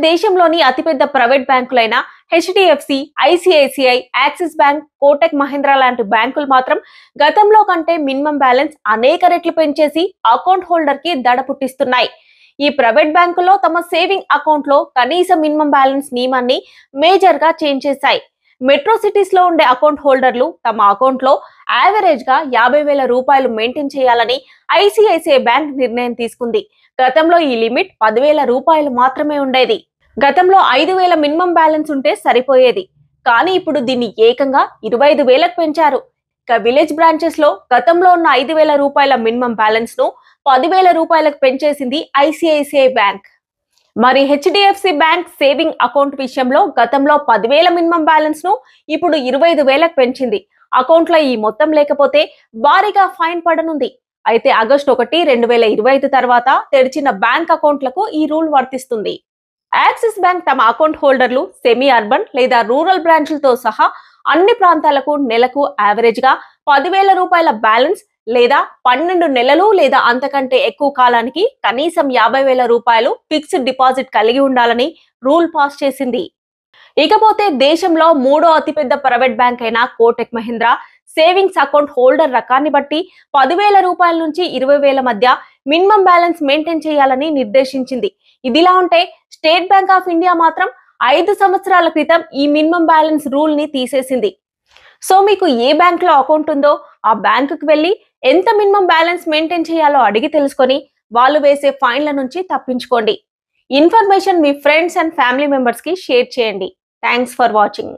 దేశంలోని అతిపెద్ద ప్రైవేట్ బ్యాంకులైన HDFC, ICICI, Axis bank, Kotak Mahindra లాంటి బ్యాంకులు మాత్రం గతంలో కంటే మినిమం బ్యాలెన్స్ అనేక రెట్లు పెంచేసి అకౌంట్ హోల్డర్ కి దడ పుట్టిస్తున్నాయి. ఈ ప్రైవేట్ బ్యాంకుల్లో తమ సేవింగ్ అకౌంట్ లో కనీస మినిమం బ్యాలెన్స్ నియమాన్ని మేజర్ గా చేంజ్ చేశాయి. మెట్రో సిటీస్ లో ఉండే అకౌంట్ హోల్డర్లు తమ అకౌంట్ లో యావరేజ్ గా 50,000 రూపాయలు మెయింటైన్ చేయాలని ఐసిఐసిఐ బ్యాంక్ నిర్ణయం తీసుకుంది. గతంలో ఈ లిమిట్ 10,000 రూపాయలు మాత్రమే ఉండేది. గతంలో 5,000 మినిమం బ్యాలెన్స్ ఉంటే సరిపోయేది. కానీ ఇప్పుడు దీన్ని ఏకంగా 25,000కు పెంచారు. ఇక విలేజ్ బ్రాంచెస్ లో గతంలో ఉన్న 5,000 రూపాయల మినిమం బ్యాలెన్స్ ను 10,000 రూపాయలకు పెంచేసింది ఐసిఐసిఐ బ్యాంక్. మరి హెచ్డిఎఫ్సి బ్యాంక్ సేవింగ్ అకౌంట్ విషయంలో గతంలో 10,000 మినిమం బ్యాలెన్స్ ను ఇప్పుడు 25,000కు పెంచింది. అకౌంట్ లో ఈ మొత్తం లేకపోతే భారీగా ఫైన్ పడనుంది. అయితే ఆగస్టు 1, 2025 తర్వాత తెరిచిన బ్యాంక్ అకౌంట్లకు ఈ రూల్ వర్తిస్తుంది. యాక్సిస్ బ్యాంక్ తమ అకౌంట్ హోల్డర్లు సెమీ అర్బన్ లేదా రూరల్ బ్రాంచ్లతో సహా అన్ని ప్రాంతాలకు నెలకు యావరేజ్ గా 10,000 రూపాయల బ్యాలెన్స్ లేదా 12 నెలలు లేదా అంతకంటే ఎక్కువ కాలానికి కనీసం 50,000 రూపాయలు ఫిక్స్డ్ డిపాజిట్ కలిగి ఉండాలని రూల్ పాస్ చేసింది. ఇకపోతే దేశంలో మూడో అతిపెద్ద ప్రైవేట్ బ్యాంక్ అయిన Kotak Mahindra savings account holder రకాన్ని బట్టి 10,000 రూపాయల నుంచి 20,000 మధ్య మినిమం బ్యాలెన్స్ మెయింటైన్ చేయాలని నిర్దేశించింది. ఇదిలా ఉంటే స్టేట్ బ్యాంక్ ఆఫ్ ఇండియా మాత్రం 5 సంవత్సరాల క్రితం ఈ మినిమం బ్యాలెన్స్ రూల్ ని తీసేసింది. సో మీకు ఏ బ్యాంక్ లో అకౌంట్ ఉందో ఆ బ్యాంకుకి వెళ్లి ఎంత మినిమం బ్యాలెన్స్ మెయింటైన్ చేయాలో అడిగి తెలుసుకొని వాళ్ళు వేసే ఫైన్ల నుంచి తప్పించుకోండి. ఇన్ఫర్మేషన్ మీ ఫ్రెండ్స్ అండ్ ఫ్యామిలీ మెంబర్స్ కి షేర్ చేయండి. Thanks for watching.